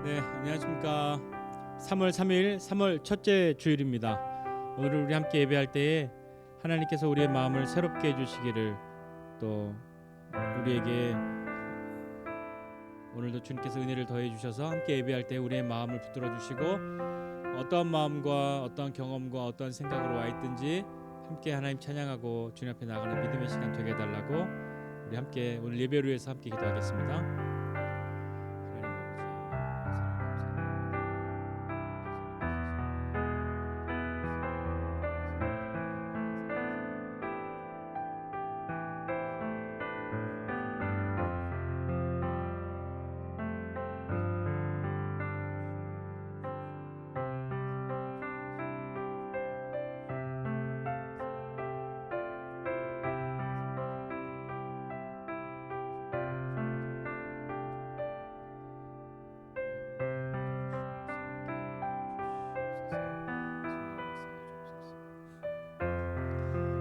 네, 안녕하십니까. 3월 3일, 3월 첫째 주일입니다. 오늘 우리 함께 예배할 때에 하나님께서 우리의 마음을 새롭게 해주시기를, 또 우리에게 오늘도 주님께서 은혜를 더해 주셔서 함께 예배할 때 우리의 마음을 붙들어 주시고, 어떠한 마음과 어떠한 경험과 어떠한 생각으로 와 있든지 함께 하나님 찬양하고 주님 앞에 나가는 믿음의 시간 되게 해달라고 우리 함께 오늘 예배를 위해서 함께 기도하겠습니다.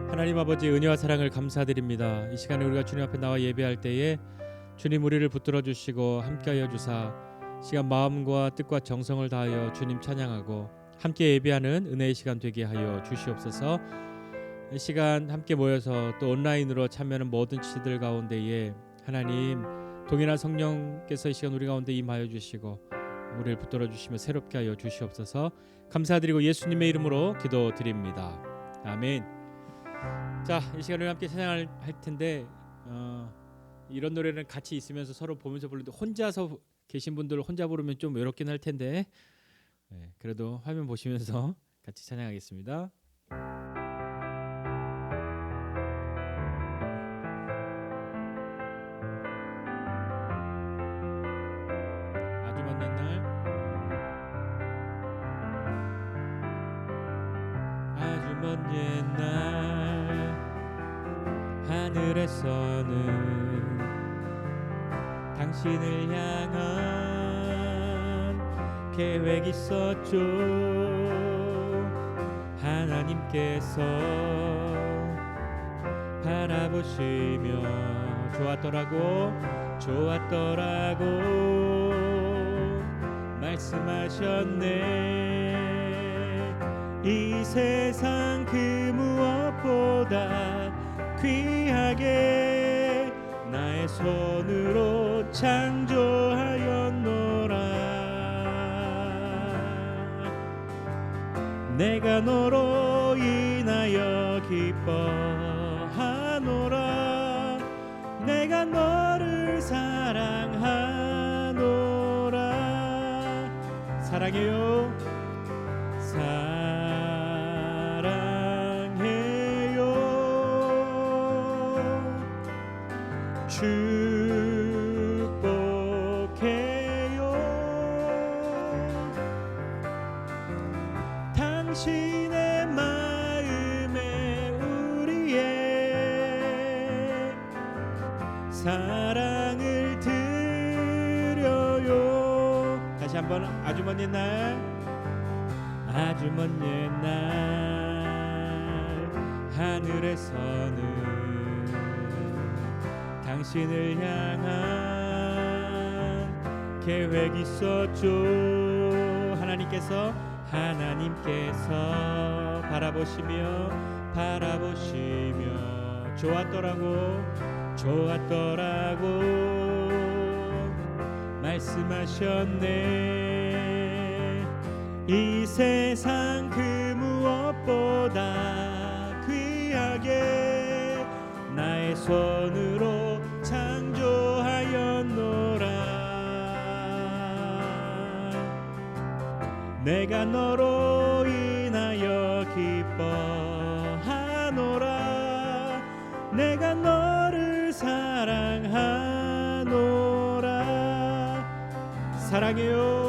하나님 아버지, 은혜와 사랑을 감사드립니다. 이 시간에 우리가 주님 앞에 나와 예배할 때에 주님 우리를 붙들어 주시고 함께하여 주사 시간 마음과 뜻과 정성을 다하여 주님 찬양하고 함께 예배하는 은혜의 시간 되게 하여 주시옵소서. 이 시간 함께 모여서 또 온라인으로 참여하는 모든 지들 가운데에 하나님 동일한 성령께서 이 시간 우리 가운데 임하여 주시고 우리를 붙들어 주시며 새롭게 하여 주시옵소서. 감사드리고 예수님의 이름으로 기도드립니다. 아멘. 자, 이 시간을 함께 찬양할 텐데 이런 노래는 같이 있으면서 서로 보면서 부르는데 혼자서 계신 분들 혼자 부르면 좀 외롭긴 할 텐데 그래도 화면 보시면서 같이 찬양하겠습니다. 아주 먼 옛날, 아주 먼 옛날 하늘에서는 당신을 향한 계획이 있었죠. 하나님께서 바라보시며 좋았더라고 말씀하셨네. 이 세상 그 무엇보다 귀하게 나의 손으로 창조하였노라. 내가 너로 인하여 기뻐하노라. 내가 너를 사랑하노라. 사랑해요. 축복해요. 당신의 마음에 우리의 사랑을 드려요. 다시 한번. 아주 먼 옛날, 아주 먼 옛날 하늘에서는 당신을 향한 계획이 있었죠. 하나님께서 바라보시며 좋았더라고 말씀하셨네. 이 세상 그 무엇보다 귀하게 나의 손으로 창조하였노라. 내가 너로 인하여 기뻐하노라. 내가 너를 사랑하노라. 사랑해요.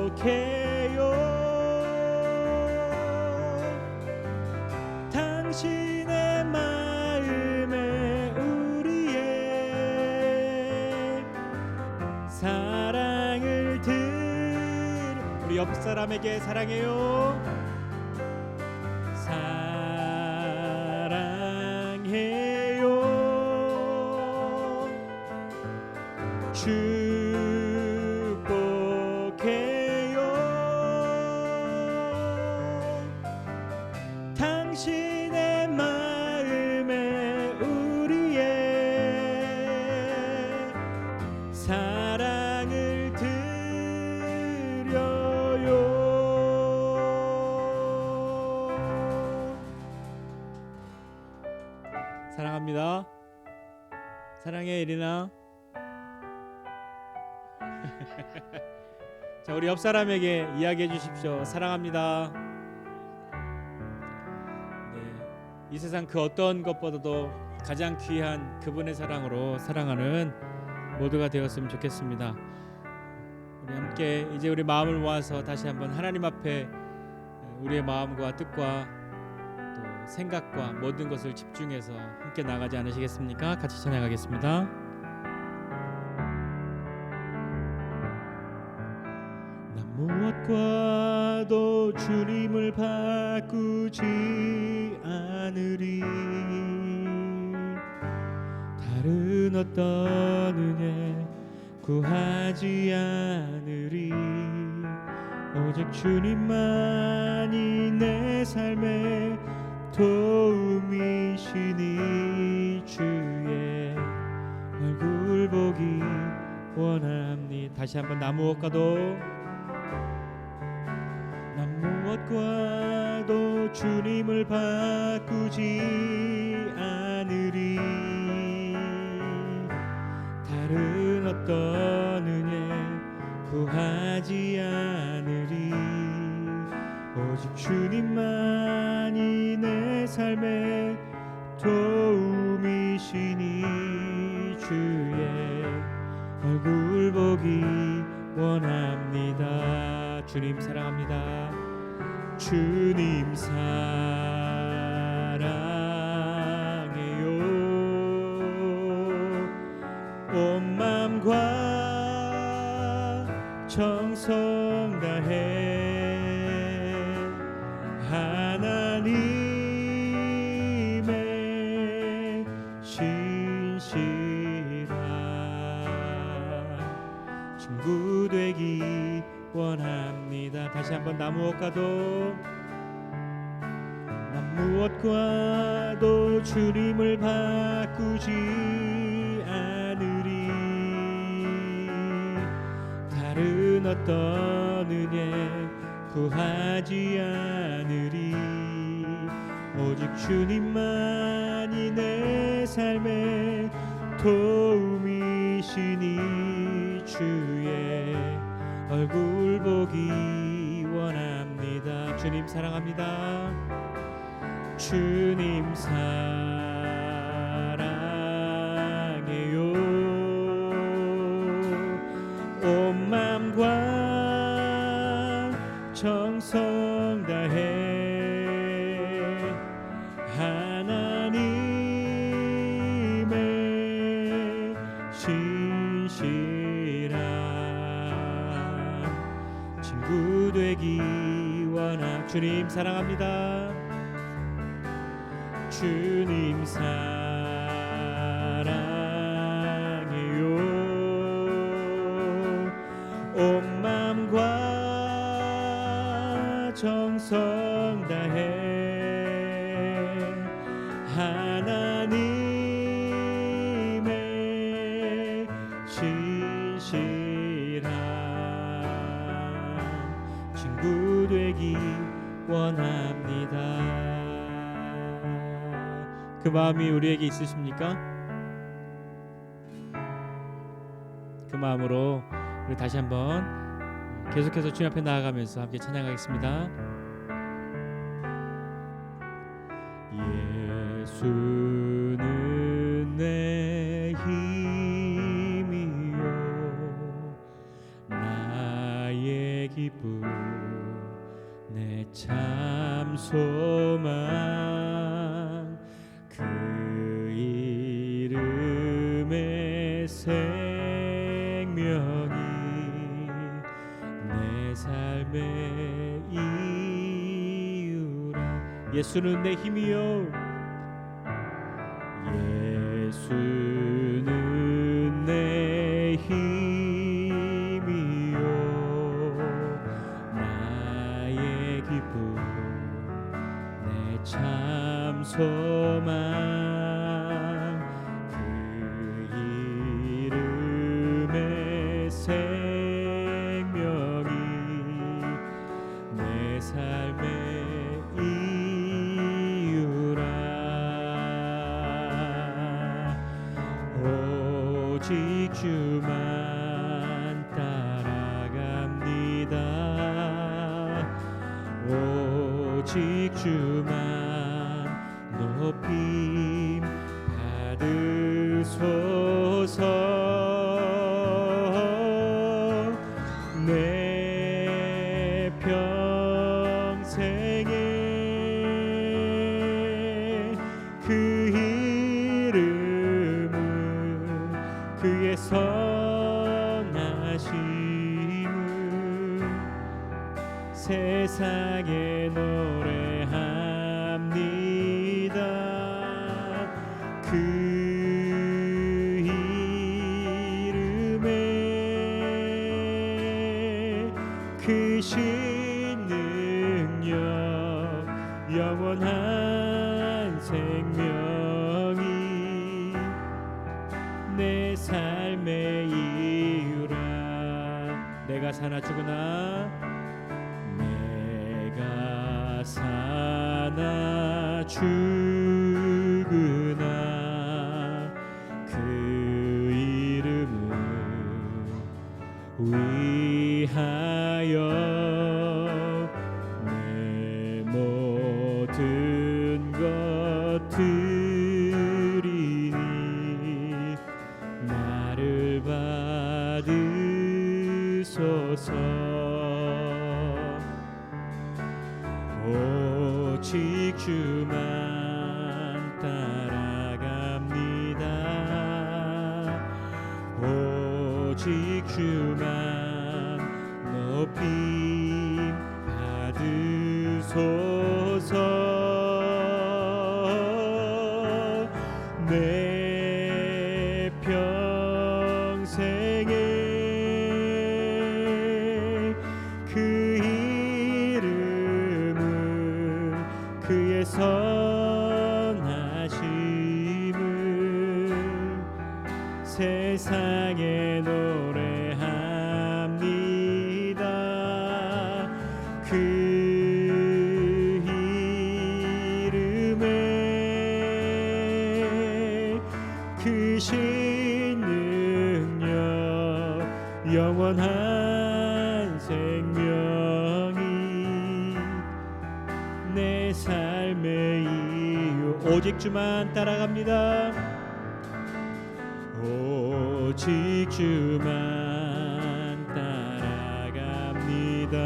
축복해요. 당신의 마음에 우리의 사랑을 우리 옆 사람에게 사랑해요. 축복해요. 당신의 마음에 우리의 사랑을 드려요. 사랑합니다. 사랑해, 이리나. 자, 우리 옆 사람에게 이야기해 주십시오. 사랑합니다. 네, 이 세상 그 어떤 것보다도 가장 귀한 그분의 사랑으로 사랑하는 모두가 되었으면 좋겠습니다. 우리 함께 이제 우리 마음을 모아서 다시 한번 하나님 앞에 우리의 마음과 뜻과 또 생각과 모든 것을 집중해서 함께 나가지 않으시겠습니까? 같이 찬양하겠습니다. 난 무엇과도 주님을 바꾸지 않으리. 다른 어떤 은혜 구하지 않으리. 오직 주님만이 내 삶의 도움이시니 주의 얼굴 보기 원합니다. 다시 한번 나 무엇과도 주님을 바꾸지 않으리. 다른 어떤 은혜 구하지 않으리. 오직 주님만이 내 삶의 도움이시니 주의 얼굴 보기 원합니다. 주님 사랑합니다. 주님 사랑해요. 온 마음과 정성 다해 하나님의 신실한 친구 되기 원합니다. 다시 한번 나 무엇과도 주님을 바꾸지 않으리. 다른 어떤 은혜 구하지 않으리. 오직 주님만이 내 삶의 도움이시니 주의 얼굴 보기 원합니다. 주님 사랑합니다. 주님 사랑해요. 온 마음과 정성 다해 하나님의 신실한 친구 되기 원합니다. 주님 사랑합니다. 주님 사랑해요. 온 마음과 정성 다해 하나님의 신실한 친구 되기 원합니다. 그 마음이 우리에게 있으십니까? 그 마음으로 우리 다시 한번 계속해서 주님 앞에 나아가면서 함께 찬양하겠습니다. 예수는 내 힘이요 나의 기쁨 내 참 소망 그 이름의 생명이 내 삶의 이유라. 예수는 내 힘이요 예수는 내 힘 참 소망 그 이름의 생명이 내 삶의 이유라 오직 주만 따라갑니다 오직 주만 높임 받으소서 내 평생에 그 이름을 그의 선하심을 세상에 노래합니다 그 이름에 크신 능력 영원한 생명이 내 삶의 이유라 내가 사나 죽으나 내가 사나 죽으나 그 이름을 위하여 내 모든 것들이 나를 받으소서 오직 주만 따라갑니다 오직 주만 높임 받으소서 내 평생에 그 이름을 그의 선하심을 세상에 노래합니다 그 이름에 크신 능력 영원한 생명이 내 삶의 이유 오직 주만 따라갑니다 오직 주만 따라갑니다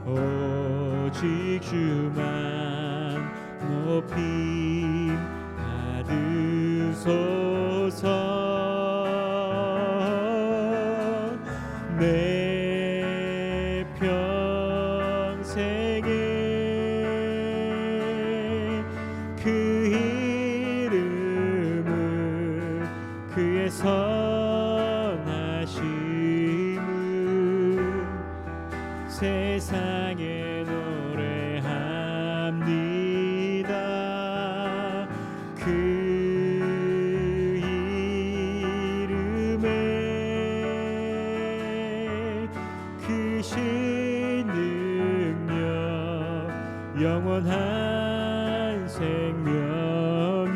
오직 주만 높임 받으소서 내 평생에 그 이름을 그의 선하심을 세상에 노래합니다 그 이름에 크신 능력 영원한 생명이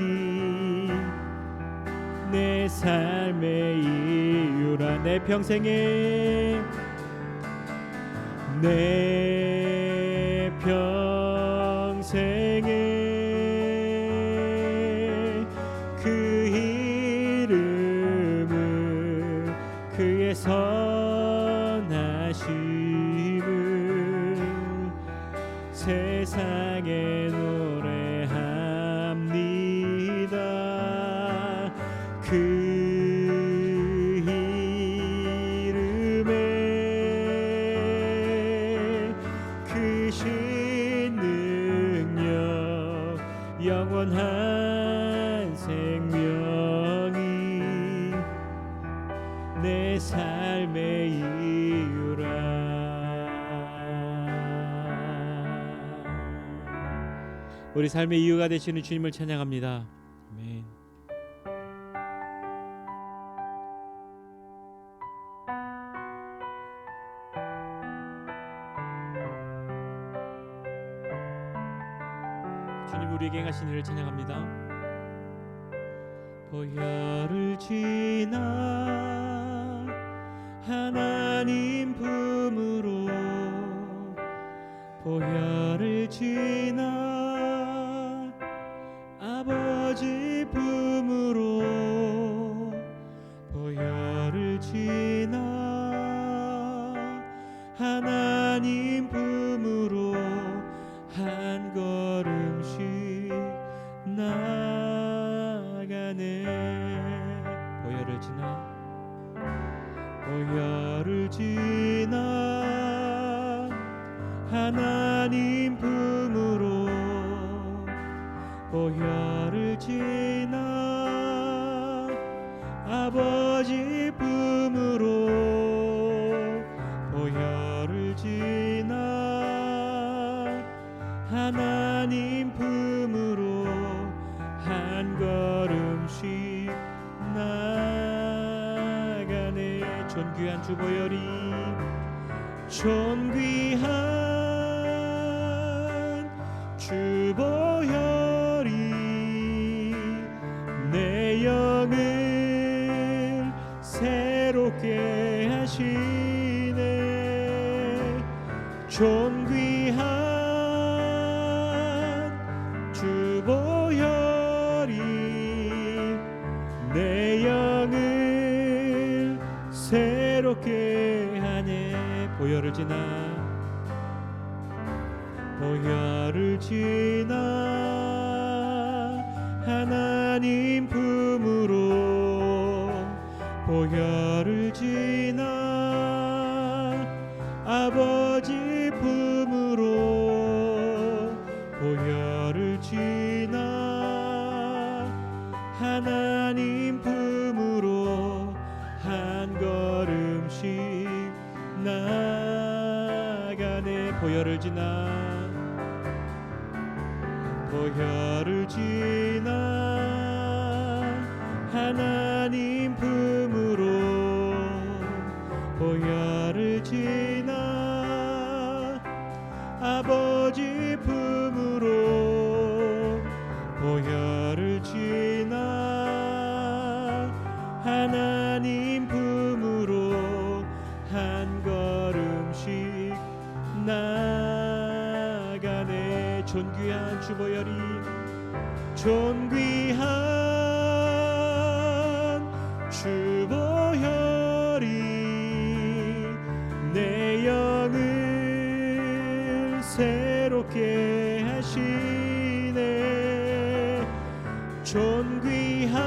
내 삶의 이유라 내 평생에 내 평생에 그 이름을 그의 선하심을 세상에 노래합니다 그 이름에 크신 능력 영원한 생명이 내 삶의 이유라 우리 삶의 이유가 되시는 주님을 찬양합니다. 아멘. 주님 우리에게 행하신 일을 찬양합니다. 보혈을 지나 하나님 품으로 보혈을 지나 아버지 품으로 보혈을 지나 하나님 품으로 한 걸음씩 나가네. 보혈을 지나 보혈을 지나 하나님 품으로 보혈을 지나 아버지 품으로 보혈을 지나 하나님 품으로 한 걸음씩 나가네. 존귀한 주 보혈이 존귀한 주 보혈이 내 영을 새롭게 하시네. 존귀한 주 보혈이 내 영을 새롭게 하네. 보혈을 지나 보혈을 지나 하나님 품으로 보혈을 지나 아버지 품으로 보혈을 지나 하나님 품으로 한 걸음씩 나가네. 보혈을 지나 보혈을 지나 하나님 품으로 보혈을 지나 아버지 품으로 보혈을 지나 하나님 품으로 한 걸음씩 나가네. 존귀한 주 보혈이 존귀한 주 보혈이 내 영을 새롭게 하시네. 존귀한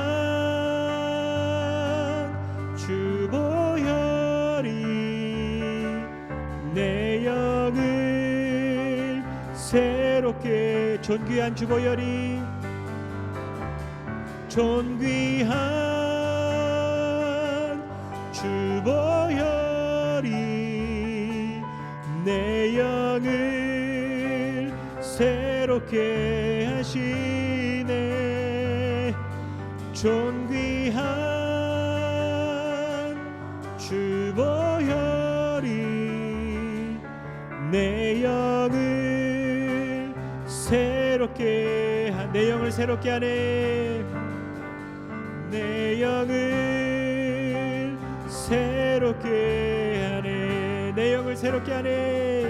주 보혈이 내 영을 새롭게 존귀한 주 보혈이 존귀한 주 보혈이 내 영을 새롭게 하시네. 존귀한 주 보혈이 내 영을 새롭게 내 영을 새롭게 하네. 내 영을 새롭게 하네. 내 영을 새롭게 하네.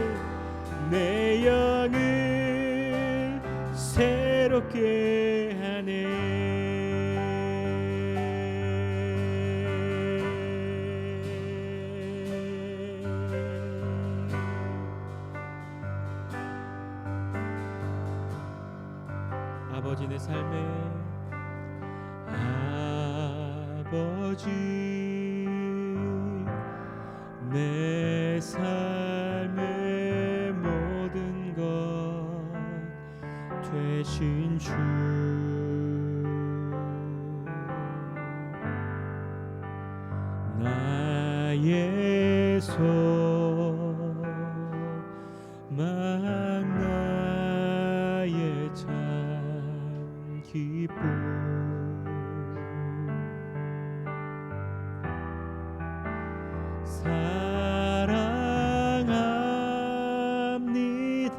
내 영을 새롭게 하네. 아버지 내 삶에 아버지 내 삶의 모든 것 되신 주 나의 소망 나의 참 기쁨 사랑합니다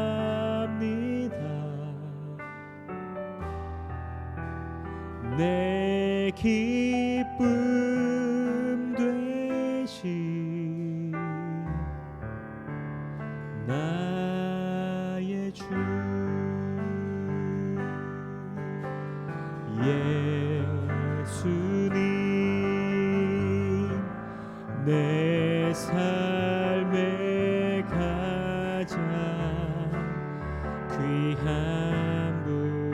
사랑합니다 내 기쁨 되신 나의 주 예수님 내 삶의 가장 귀한 분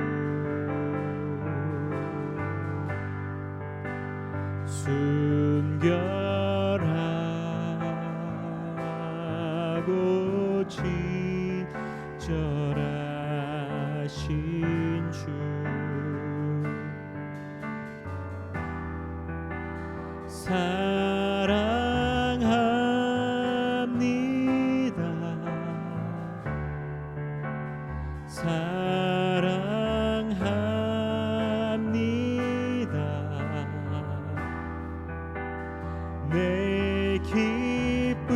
순결하고 친절하신 주 사랑합니다 사랑합니다 내 기쁨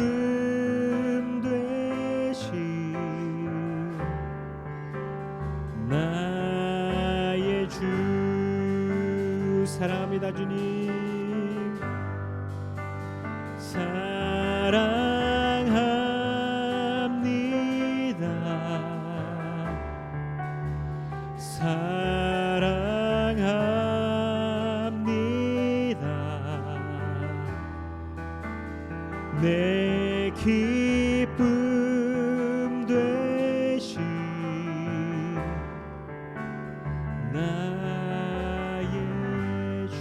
되신 나의 주 사랑합니다 주님 사랑합니다 사랑합니다 내 기쁨 되신 나의 주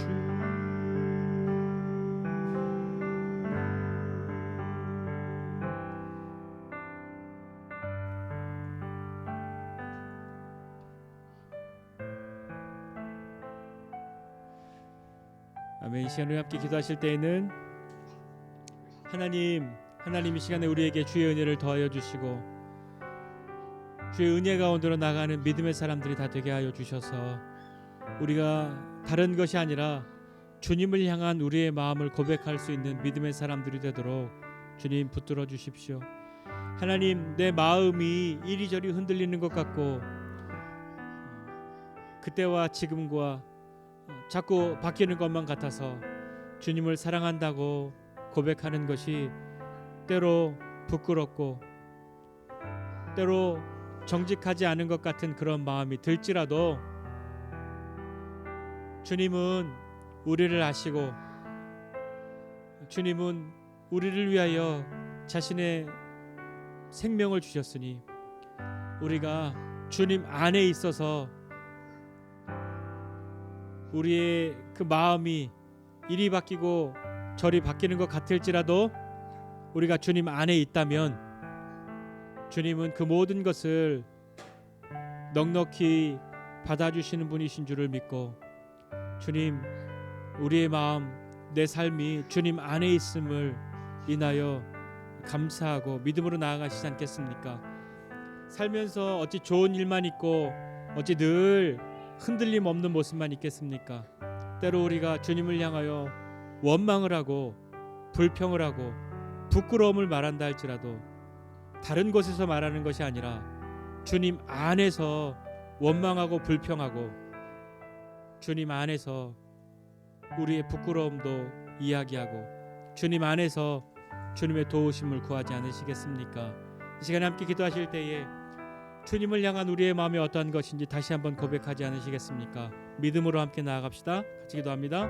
아멘. 이 시간에 함께 기도하실 때에는 하나님 이 시간에 우리에게 주의 은혜를 더하여 주시고 주의 은혜 가운데로 나가는 믿음의 사람들이 다 되게 하여 주셔서 우리가 다른 것이 아니라 주님을 향한 우리의 마음을 고백할 수 있는 믿음의 사람들이 되도록 주님 붙들어 주십시오. 하나님 내 마음이 이리저리 흔들리는 것 같고 그때와 지금과 자꾸 바뀌는 것만 같아서 주님을 사랑한다고 고백하는 것이 때로 부끄럽고 때로 정직하지 않은 것 같은 그런 마음이 들지라도 주님은 우리를 아시고 주님은 우리를 위하여 자신의 생명을 주셨으니 우리가 주님 안에 있어서 우리의 그 마음이 이리 바뀌고 저리 바뀌는 것 같을지라도 우리가 주님 안에 있다면 주님은 그 모든 것을 넉넉히 받아주시는 분이신 줄을 믿고 주님 우리의 마음 내 삶이 주님 안에 있음을 인하여 감사하고 믿음으로 나아가시지 않겠습니까? 살면서 어찌 좋은 일만 있고 어찌 늘 흔들림 없는 모습만 있겠습니까? 때로 우리가 주님을 향하여 원망을 하고 불평을 하고 부끄러움을 말한다 할지라도 다른 곳에서 말하는 것이 아니라 주님 안에서 원망하고 불평하고 주님 안에서 우리의 부끄러움도 이야기하고 주님 안에서 주님의 도우심을 구하지 않으시겠습니까? 이 시간에 함께 기도하실 때에 주님을 향한 우리의 마음이 어떠한 것인지 다시 한번 고백하지 않으시겠습니까? 믿음으로 함께 나아갑시다. 같이 기도합니다.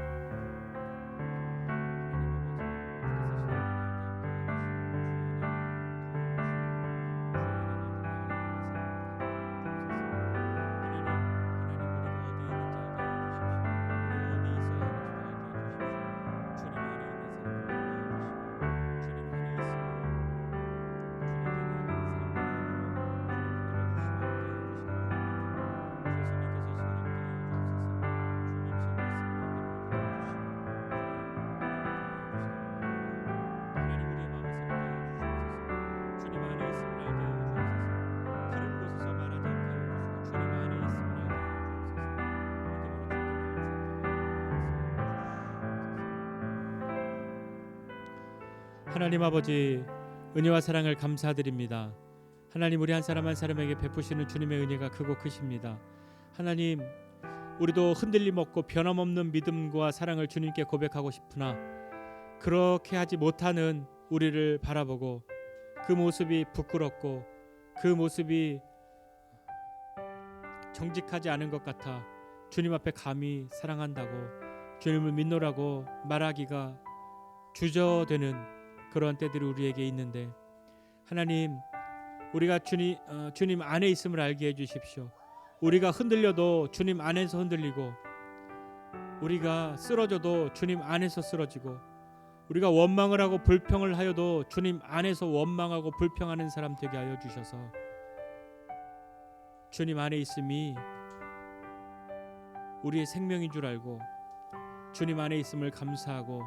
하나님 아버지, 은혜와 사랑을 감사드립니다. 하나님, 우리 한 사람 한 사람에게 베푸시는 주님의 은혜가 크고 크십니다. 하나님, 우리도 흔들림 없고 변함없는 믿음과 사랑을 주님께 고백하고 싶으나 그렇게 하지 못하는 우리를 바라보고 그 모습이 부끄럽고 그 모습이 정직하지 않은 것 같아 주님 앞에 감히 사랑한다고, 주님을 믿노라고 말하기가 주저되는 그런 때들이 우리에게 있는데, 하나님, 우리가 주님 안에 있음을 알게 해주십시오. 우리가 흔들려도 주님 안에서 흔들리고, 우리가 쓰러져도 주님 안에서 쓰러지고, 우리가 원망을 하고 불평을 하여도 주님 안에서 원망하고 불평하는 사람 되게 하여 주셔서 주님 안에 있음이 우리의 생명인 줄 알고 주님 안에 있음을 감사하고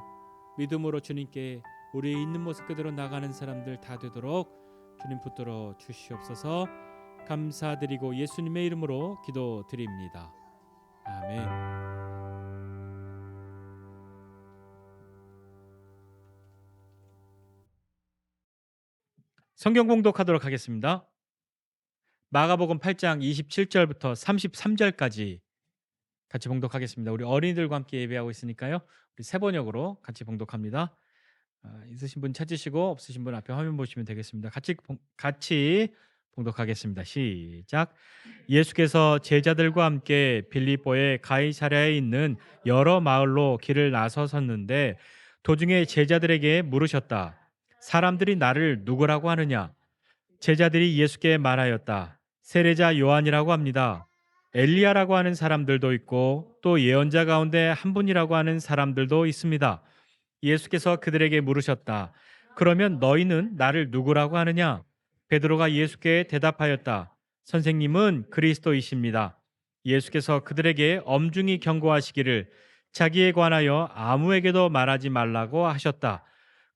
믿음으로 주님께 우리의 있는 모습 그대로 나가는 사람들 다 되도록 주님 붙들어 주시옵소서. 감사드리고 예수님의 이름으로 기도드립니다. 아멘. 성경 봉독하도록 하겠습니다. 마가복음 8장 27절부터 33절까지 같이 봉독하겠습니다. 우리 어린이들과 함께 예배하고 있으니까요. 우리 세 번역으로 같이 봉독합니다. 있으신 분 찾으시고 없으신 분 앞에 화면 보시면 되겠습니다. 같이 봉독하겠습니다. 시작. 예수께서 제자들과 함께 빌립보의 가이사랴에 있는 여러 마을로 길을 나서섰는데 도중에 제자들에게 물으셨다. 사람들이 나를 누구라고 하느냐? 제자들이 예수께 말하였다. 세례자 요한이라고 합니다. 엘리야라고 하는 사람들도 있고 또 예언자 가운데 한 분이라고 하는 사람들도 있습니다. 예수께서 그들에게 물으셨다. 그러면 너희는 나를 누구라고 하느냐? 베드로가 예수께 대답하였다. 선생님은 그리스도이십니다. 예수께서 그들에게 엄중히 경고하시기를 자기에 관하여 아무에게도 말하지 말라고 하셨다.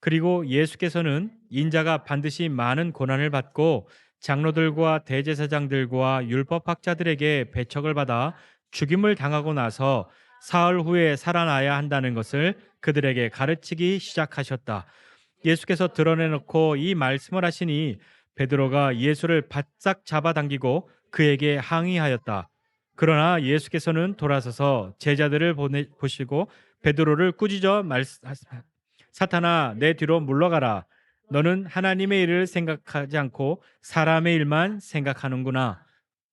그리고 예수께서는 인자가 반드시 많은 고난을 받고 장로들과 대제사장들과 율법학자들에게 배척을 받아 죽임을 당하고 나서 사흘 후에 살아나야 한다는 것을 그들에게 가르치기 시작하셨다. 예수께서 드러내놓고 이 말씀을 하시니 베드로가 예수를 바싹 잡아당기고 그에게 항의하였다. 그러나 예수께서는 돌아서서 제자들을 보시고 베드로를 꾸짖어 사탄아, 내 뒤로 물러가라. 너는 하나님의 일을 생각하지 않고 사람의 일만 생각하는구나.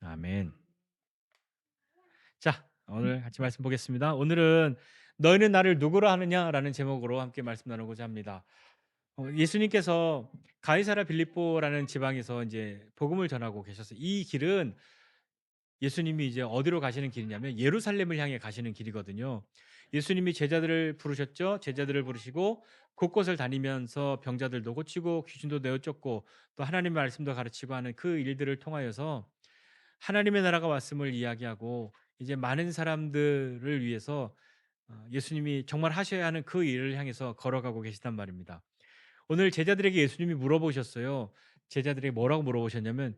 아멘. 자, 오늘 같이 말씀 보겠습니다. 오늘은 너희는 나를 누구라 하느냐라는 제목으로 함께 말씀 나누고자 합니다. 예수님께서 가이사랴 빌립보라는 지방에서 이제 복음을 전하고 계셨어요. 이 길은 예수님이 이제 어디로 가시는 길이냐면 예루살렘을 향해 가시는 길이거든요. 예수님이 제자들을 부르셨죠. 제자들을 부르시고 곳곳을 다니면서 병자들도 고치고 귀신도 내어쫓고 또 하나님의 말씀도 가르치고 하는 그 일들을 통하여서 하나님의 나라가 왔음을 이야기하고 이제 많은 사람들을 위해서 예수님이 정말 하셔야 하는 그 일을 향해서 걸어가고 계시단 말입니다. 오늘 제자들에게 예수님이 물어보셨어요. 제자들에게 뭐라고 물어보셨냐면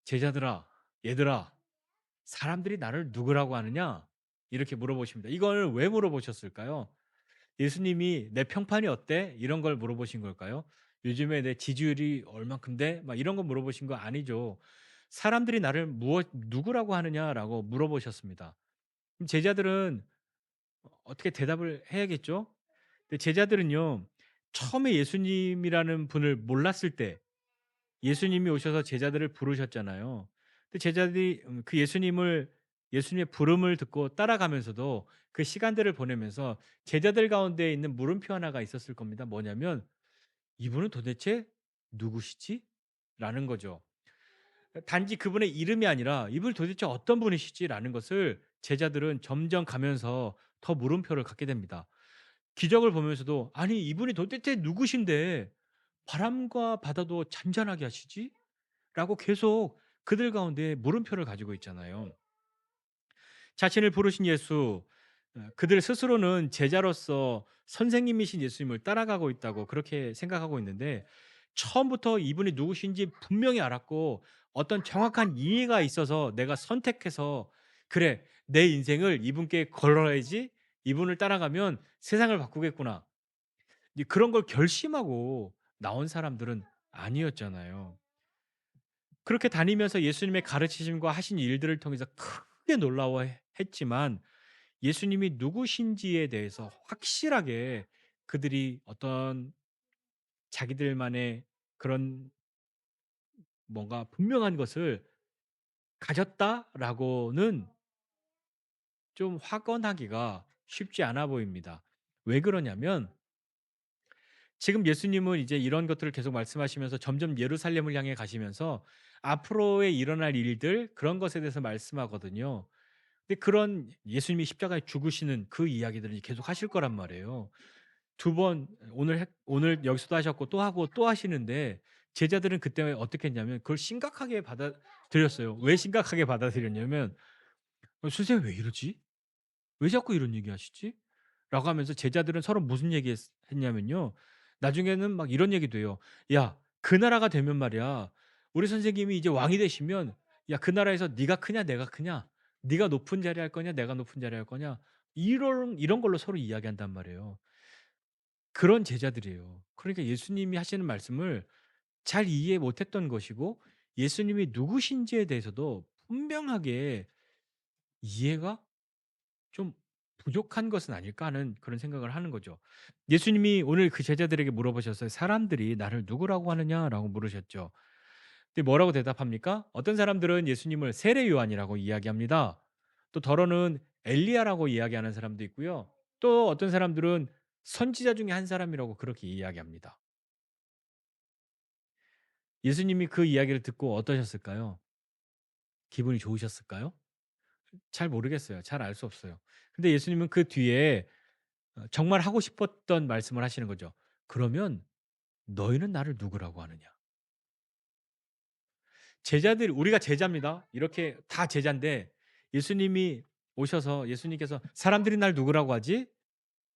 제자들아, 얘들아, 사람들이 나를 누구라고 하느냐? 이렇게 물어보십니다. 이걸 왜 물어보셨을까요? 예수님이 내 평판이 어때? 이런 걸 물어보신 걸까요? 요즘에 내 지지율이 얼만큼데? 막 이런 거 물어보신 거 아니죠. 사람들이 나를 누구라고 하느냐라고 물어보셨습니다. 그럼 제자들은 어떻게 대답을 해야겠죠? 근데 제자들은요, 처음에 예수님이라는 분을 몰랐을 때 예수님이 오셔서 제자들을 부르셨잖아요. 근데 제자들이 그 예수님의 부름을 듣고 따라가면서도 그 시간들을 보내면서 제자들 가운데 있는 물음표 하나가 있었을 겁니다. 뭐냐면 '이분은 도대체 누구시지?' 라는 거죠. 단지 그분의 이름이 아니라 '이분 도대체 어떤 분이시지?'라는 것을 제자들은 점점 가면서 더 물음표를 갖게 됩니다. 기적을 보면서도 '아니 이분이 도대체 누구신데 바람과 바다도 잔잔하게 하시지?' 라고 계속 그들 가운데 물음표를 가지고 있잖아요. 자신을 부르신 예수, 그들 스스로는 제자로서 선생님이신 예수님을 따라가고 있다고 그렇게 생각하고 있는데 처음부터 이분이 누구신지 분명히 알았고 어떤 정확한 이해가 있어서 내가 선택해서 '그래, 내 인생을 이분께 걸어야지. 이분을 따라가면 세상을 바꾸겠구나.' 이제 그런 걸 결심하고 나온 사람들은 아니었잖아요. 그렇게 다니면서 예수님의 가르치심과 하신 일들을 통해서 크게 놀라워했지만 예수님이 누구신지에 대해서 확실하게 그들이 어떤 자기들만의 그런 뭔가 분명한 것을 가졌다라고는 좀 확언하기가 쉽지 않아 보입니다. 왜 그러냐면 지금 예수님은 이제 이런 것들을 계속 말씀하시면서 점점 예루살렘을 향해 가시면서 앞으로의 일어날 일들 그런 것에 대해서 말씀하거든요. 근데 그런 예수님이 십자가에 죽으시는 그 이야기들을 계속 하실 거란 말이에요. 두 번 오늘 여기서도 하셨고 또 하고 또 하시는데 제자들은 그때 어떻게 했냐면 그걸 심각하게 받아들였어요. 왜 심각하게 받아들였냐면 "선생님 왜 이러지? 왜 자꾸 이런 얘기하시지?" 라고 하면서 제자들은 서로 무슨 했냐면요. 나중에는 막 이런 얘기도 해요. "야 그 나라가 되면 말이야. 우리 선생님이 이제 왕이 되시면 야 그 나라에서 네가 크냐 내가 크냐? 네가 높은 자리 할 거냐 내가 높은 자리 할 거냐?" 이런 걸로 서로 이야기한단 말이에요. 그런 제자들이에요. 그러니까 예수님이 하시는 말씀을 잘 이해 못했던 것이고 예수님이 누구신지에 대해서도 분명하게 이해가 좀 부족한 것은 아닐까 하는 그런 생각을 하는 거죠. 예수님이 오늘 그 제자들에게 물어보셨어요. "사람들이 나를 누구라고 하느냐?"라고 물으셨죠. 근데 뭐라고 대답합니까? 어떤 사람들은 예수님을 세례 요한이라고 이야기합니다. 또 더러는 엘리야라고 이야기하는 사람도 있고요. 또 어떤 사람들은 선지자 중에 한 사람이라고 그렇게 이야기합니다. 예수님이 그 이야기를 듣고 어떠셨을까요? 기분이 좋으셨을까요? 잘 모르겠어요. 잘 알 수 없어요. 근데 예수님은 그 뒤에 정말 하고 싶었던 말씀을 하시는 거죠. "그러면 너희는 나를 누구라고 하느냐?" 제자들 우리가 제자입니다. 이렇게 다 제자인데 예수님이 오셔서 예수님께서 "사람들이 날 누구라고 하지?"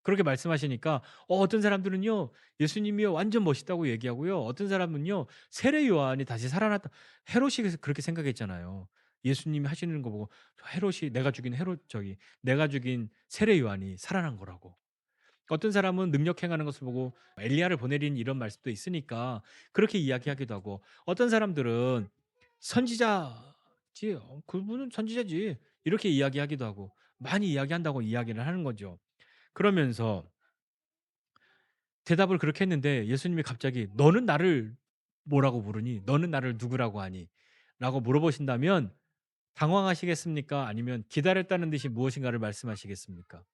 그렇게 말씀하시니까 어떤 사람들은요. 예수님이요 완전 멋있다고 얘기하고요. 어떤 사람은요. 세례 요한이 다시 살아났다. 헤롯이 그래서 그렇게 생각했잖아요. 예수님이 하시는 거 보고 헤롯이 내가 죽인 세례 요한이 살아난 거라고. 어떤 사람은 능력 행하는 것을 보고 엘리야를 보내린 이런 말씀도 있으니까 그렇게 이야기하기도 하고 어떤 사람들은 "선지자지. 그분은 선지자지." 이렇게 이야기하기도 하고 많이 이야기한다고 이야기를 하는 거죠. 그러면서 대답을 그렇게 했는데 예수님이 갑자기 "너는 나를 뭐라고 부르니? 너는 나를 누구라고 하니?" 라고 물어보신다면 당황하시겠습니까? 아니면 기다렸다는 듯이 무엇인가를 말씀하시겠습니까?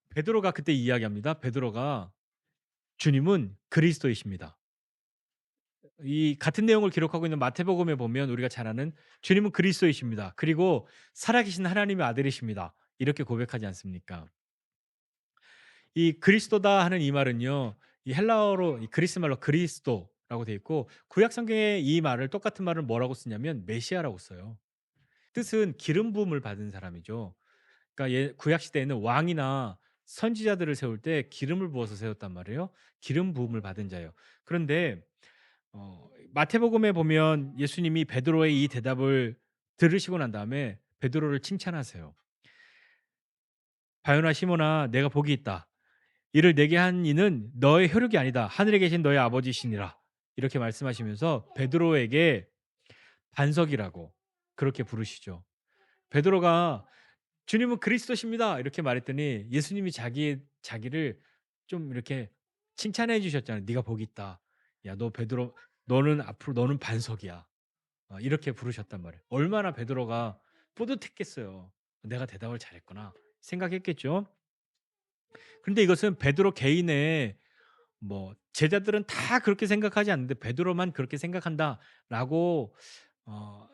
베드로가 그때 이야기합니다. 베드로가 "주님은 그리스도이십니다." 이 같은 내용을 기록하고 있는 마태복음에 보면 우리가 잘 아는 "주님은 그리스도이십니다. 그리고 살아계신 하나님의 아들이십니다." 이렇게 고백하지 않습니까? 이 그리스도다 하는 이 말은요. 이 헬라어로 이 그리스 말로 그리스도라고 돼 있고 구약 성경에 이 말을 똑같은 말을 뭐라고 쓰냐면 메시아라고 써요. 뜻은 기름 부음을 받은 사람이죠. 그러니까 구약 시대에는 왕이나 선지자들을 세울 때 기름을 부어서 세웠단 말이에요. 기름 부음을 받은 자예요. 그런데 마태복음에 보면 예수님이 베드로의 이 대답을 들으시고 난 다음에 베드로를 칭찬하세요. "바요나 시몬아 내가 복이 있다. 이를 내게 한 이는 너의 혈육이 아니다. 하늘에 계신 너의 아버지시니라." 이렇게 말씀하시면서 베드로에게 반석이라고 그렇게 부르시죠. 베드로가 "주님은 그리스도십니다." 이렇게 말했더니 예수님이 자기를 좀 이렇게 칭찬해 주셨잖아요. "네가 복이 있다. 야 너 베드로 너는 앞으로 너는 반석이야." 이렇게 부르셨단 말이에요. 얼마나 베드로가 뿌듯했겠어요. '내가 대답을 잘했구나.' 생각했겠죠. 그런데 이것은 베드로 개인의 뭐 제자들은 다 그렇게 생각하지 않는데 베드로만 그렇게 생각한다라고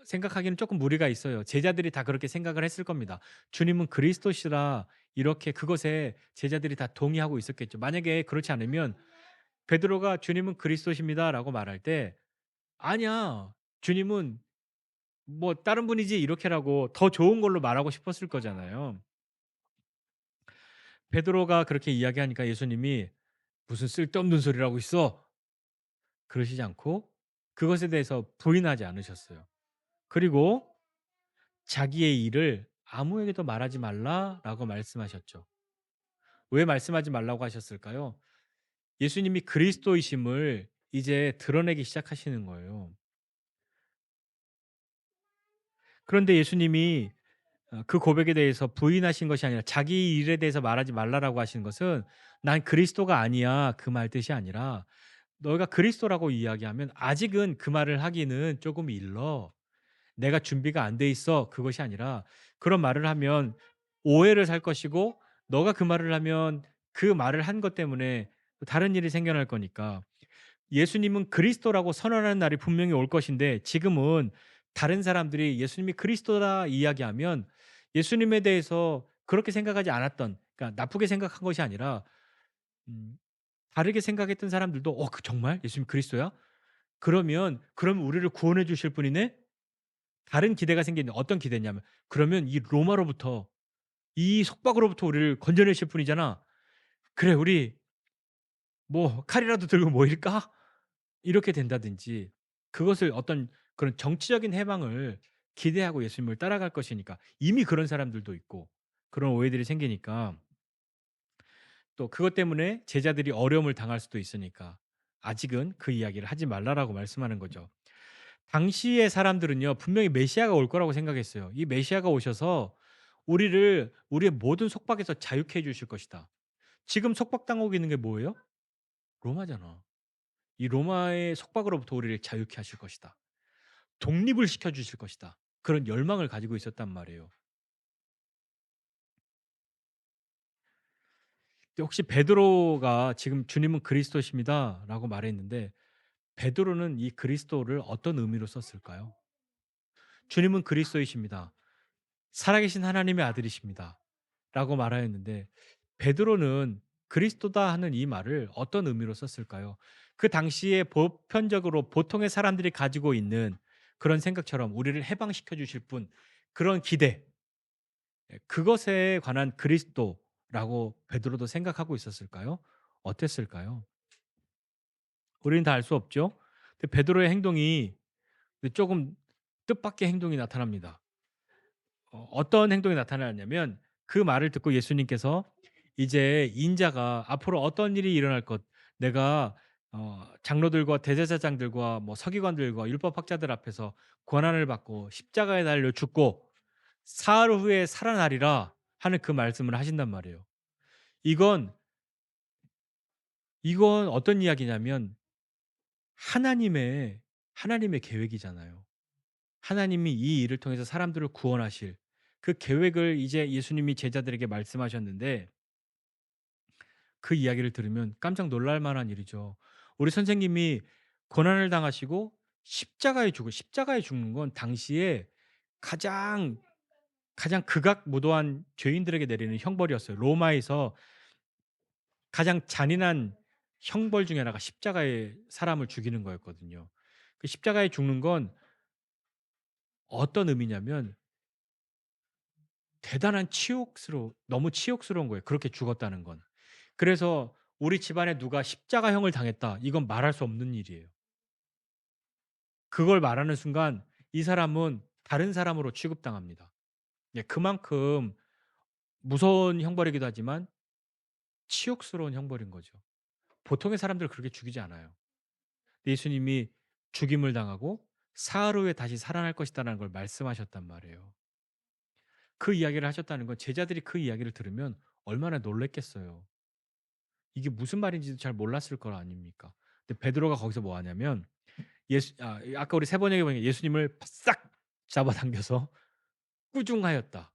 생각하기는 조금 무리가 있어요. 제자들이 다 그렇게 생각을 했을 겁니다. 주님은 그리스도시라 이렇게 그것에 제자들이 다 동의하고 있었겠죠. 만약에 그렇지 않으면 베드로가 "주님은 그리스도십니다."라고 말할 때 "아니야. 주님은 뭐 다른 분이지." 이렇게라고 더 좋은 걸로 말하고 싶었을 거잖아요. 베드로가 그렇게 이야기하니까 예수님이 "무슨 쓸데없는 소리를 하고 있어." 그러시지 않고 그것에 대해서 부인하지 않으셨어요. 그리고 자기의 일을 아무에게도 말하지 말라라고 말씀하셨죠. 왜 말씀하지 말라고 하셨을까요? 예수님이 그리스도이심을 이제 드러내기 시작하시는 거예요. 그런데 예수님이 그 고백에 대해서 부인하신 것이 아니라 자기 일에 대해서 말하지 말라라고 하시는 것은 "난 그리스도가 아니야." 그 말 뜻이 아니라 너희가 그리스도라고 이야기하면 "아직은 그 말을 하기는 조금 일러. 내가 준비가 안 돼 있어." 그것이 아니라 그런 말을 하면 오해를 살 것이고 너가 그 말을 하면 그 말을 한 것 때문에 또 다른 일이 생겨날 거니까 예수님은 그리스도라고 선언하는 날이 분명히 올 것인데 지금은 다른 사람들이 예수님이 그리스도다 이야기하면 예수님에 대해서 그렇게 생각하지 않았던, 그러니까 나쁘게 생각한 것이 아니라 음 다르게 생각했던 사람들도 그 정말 예수님 그리스도야? 그러면 우리를 구원해 주실 분이네?" 다른 기대가 생기는, 어떤 기대냐면 그러면 이 로마로부터, 이 속박으로부터 우리를 건져내실 분이잖아. 그래 우리 뭐 칼이라도 들고 모일까? 이렇게 된다든지, 그것을 어떤 그런 정치적인 해방을 기대하고 예수님을 따라갈 것이니까 이미 그런 사람들도 있고 그런 오해들이 생기니까 또 그것 때문에 제자들이 어려움을 당할 수도 있으니까 아직은 그 이야기를 하지 말라라고 말씀하는 거죠. 당시의 사람들은요, 분명히 메시아가 올 거라고 생각했어요. 이 메시아가 오셔서 우리를 우리의 모든 속박에서 자유케 해 주실 것이다. 지금 속박당하고 있는 게 뭐예요? 로마잖아. 이 로마의 속박으로부터 우리를 자유케 하실 것이다. 독립을 시켜 주실 것이다. 그런 열망을 가지고 있었단 말이에요. 근데 혹시 베드로가 지금 "주님은 그리스도십니다."라고 말했는데 베드로는 이 그리스도를 어떤 의미로 썼을까요? "주님은 그리스도이십니다. 살아계신 하나님의 아들이십니다." 라고 말하였는데 베드로는 그리스도다 하는 이 말을 어떤 의미로 썼을까요? 그 당시에 보편적으로 보통의 사람들이 가지고 있는 그런 생각처럼 우리를 해방시켜 주실 분, 그런 기대, 그것에 관한 그리스도라고 베드로도 생각하고 있었을까요? 어땠을까요? 우리는 다 알 수 없죠. 근데 베드로의 행동이 조금 뜻밖의 행동이 나타납니다. 어떤 행동이 나타나냐면 그 말을 듣고 예수님께서 이제 인자가 앞으로 어떤 일이 일어날 것, 내가 장로들과 대제사장들과 뭐 서기관들과 율법학자들 앞에서 고난을 받고 십자가에 달려 죽고 사흘 후에 살아나리라 하는 그 말씀을 하신단 말이에요. 이건 이건 어떤 이야기냐면 하나님의 하나님의 계획이잖아요. 하나님이 이 일을 통해서 사람들을 구원하실 그 계획을 이제 예수님이 제자들에게 말씀하셨는데 그 이야기를 들으면 깜짝 놀랄 만한 일이죠. 우리 선생님이 고난을 당하시고 십자가에 죽는 건 당시에 가장 극악무도한 죄인들에게 내리는 형벌이었어요. 로마에서 가장 잔인한 형벌 중에 하나가 십자가에 사람을 죽이는 거였거든요. 그 십자가에 죽는 건 어떤 의미냐면 대단한 너무 치욕스러운 거예요, 그렇게 죽었다는 건. 그래서 우리 집안에 누가 십자가형을 당했다, 이건 말할 수 없는 일이에요. 그걸 말하는 순간 이 사람은 다른 사람으로 취급당합니다. 예, 그만큼 무서운 형벌이기도 하지만 치욕스러운 형벌인 거죠. 보통의 사람들을 그렇게 죽이지 않아요. 예수님이 죽임을 당하고 사흘 후에 다시 살아날 것이다라는 걸 말씀하셨단 말이에요. 그 이야기를 하셨다는 건 제자들이 그 이야기를 들으면 얼마나 놀랐겠어요. 이게 무슨 말인지도 잘 몰랐을 거 아닙니까? 근데 베드로가 거기서 뭐 하냐면 아까 우리 세 번 얘기해 보니까 예수님을 바싹 잡아당겨서 꾸중하였다.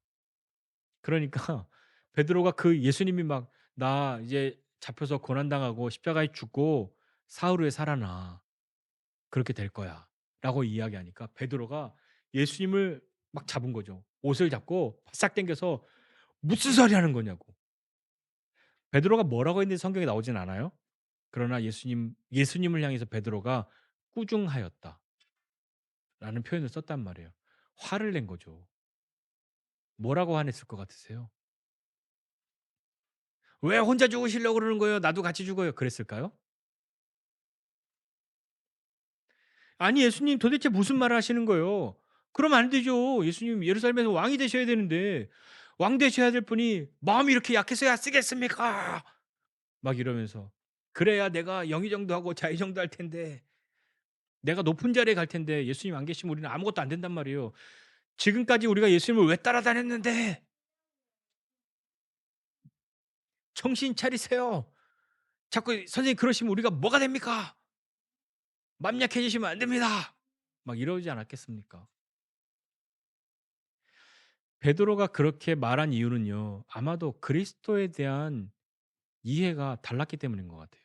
그러니까 베드로가 그 예수님이 막 "나 이제 잡혀서 고난당하고 십자가에 죽고 사흘 후에 살아나. 그렇게 될 거야."라고 이야기하니까 베드로가 예수님을 막 잡은 거죠. 옷을 잡고 바싹 당겨서 "무슨 소리 하는 거냐."고. 베드로가 뭐라고 했는지 성경에 나오진 않아요. 그러나 예수님을 향해서 베드로가 "꾸중하였다."라는 표현을 썼단 말이에요. 화를 낸 거죠. 뭐라고 화냈을 것 같으세요? "왜 혼자 죽으시려고 그러는 거예요? 나도 같이 죽어요." 그랬을까요? 아니 예수님 도대체 무슨 말을 하시는 거예요? 그러면 안 되죠. 예수님 예루살렘에서 왕이 되셔야 되는데 왕 되셔야 될 분이 마음이 이렇게 약해서야 쓰겠습니까? 막 이러면서 그래야 내가 영의정도 하고 자의정도 할 텐데 내가 높은 자리에 갈 텐데 예수님 안 계시면 우리는 아무것도 안 된단 말이에요. 지금까지 우리가 예수님을 왜 따라다녔는데 정신 차리세요. 자꾸 선생님 그러시면 우리가 뭐가 됩니까? 맘 약해지시면 안 됩니다. 막 이러지 않았겠습니까? 베드로가 그렇게 말한 이유는요. 아마도 그리스도에 대한 이해가 달랐기 때문인 것 같아요.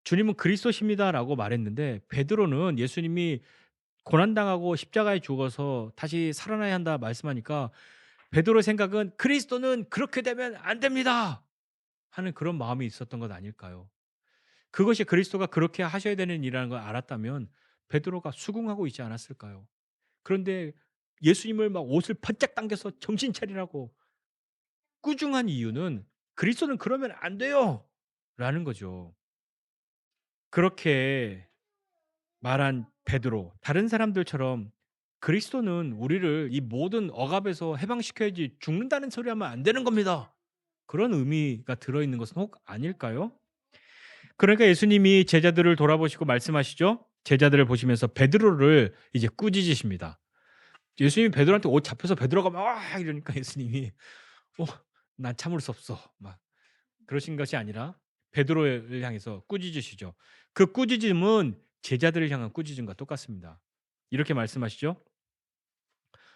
주님은 그리스도십니다라고 말했는데 베드로는 예수님이 고난당하고 십자가에 죽어서 다시 살아나야 한다 말씀하니까 베드로의 생각은 '그리스도는 그렇게 되면 안 됩니다.' 하는 그런 마음이 있었던 것 아닐까요? 그것이 그리스도가 그렇게 하셔야 되는 일이라는 걸 알았다면 베드로가 수긍하고 있지 않았을까요? 그런데 예수님을 막 옷을 바짝 당겨서 "정신 차리라."고 꾸중한 이유는 '그리스도는 그러면 안 돼요.' 라는 거죠. 그렇게 말한 베드로 다른 사람들처럼 '그리스도는 우리를 이 모든 억압에서 해방시켜야지 죽는다는 소리 하면 안 되는 겁니다.' 그런 의미가 들어 있는 것은 혹 아닐까요? 그러니까 예수님이 제자들을 돌아보시고 말씀하시죠. 제자들을 보시면서 베드로를 이제 꾸짖으십니다. 예수님이 베드로한테 옷 잡혀서 베드로가 막 이러니까 예수님이 "어 난 참을 수 없어." 막 그러신 것이 아니라 베드로를 향해서 꾸짖으시죠. 그 꾸짖음은 제자들을 향한 꾸짖음과 똑같습니다. 이렇게 말씀하시죠.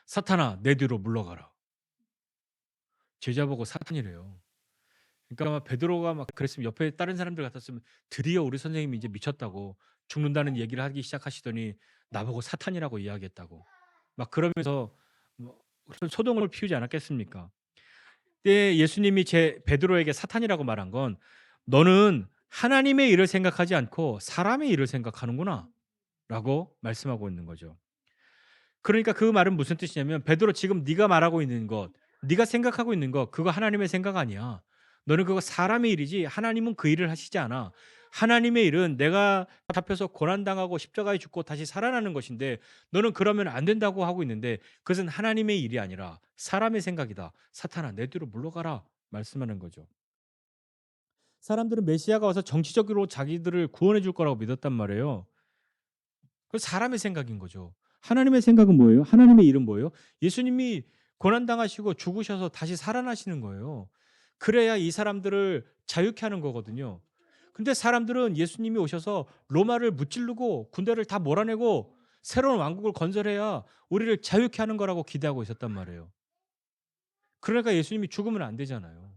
"사탄아 내 뒤로 물러가라." 제자 보고 사탄이래요. 그러니까 아마 베드로가 막 그랬으면 옆에 다른 사람들 같았으면 드디어 우리 선생님이 이제 미쳤다고 죽는다는 얘기를 하기 시작하시더니 나보고 사탄이라고 이야기했다고. 막 그러면서 뭐 그런 소동을 피우지 않았겠습니까? 그때 예수님이 제 베드로에게 사탄이라고 말한 건 "너는 하나님의 일을 생각하지 않고 사람의 일을 생각하는구나."라고 말씀하고 있는 거죠. 그러니까 그 말은 무슨 뜻이냐면 "베드로 지금 네가 말하고 있는 것, 네가 생각하고 있는 것 그거 하나님의 생각 아니야. 너는 그거 사람의 일이지 하나님은 그 일을 하시지 않아. 하나님의 일은 내가 잡혀서 고난당하고 십자가에 죽고 다시 살아나는 것인데 너는 그러면 안 된다고 하고 있는데 그것은 하나님의 일이 아니라 사람의 생각이다. 사탄아 내 뒤로 물러가라." 말씀하는 거죠. 사람들은 메시아가 와서 정치적으로 자기들을 구원해 줄 거라고 믿었단 말이에요. 그 사람의 생각인 거죠. 하나님의 생각은 뭐예요? 하나님의 일은 뭐예요? 예수님이 고난당하시고 죽으셔서 다시 살아나시는 거예요. 그래야 이 사람들을 자유케 하는 거거든요. 근데 사람들은 예수님이 오셔서 로마를 무찌르고 군대를 다 몰아내고 새로운 왕국을 건설해야 우리를 자유케 하는 거라고 기대하고 있었단 말이에요. 그러니까 예수님이 죽으면 안 되잖아요.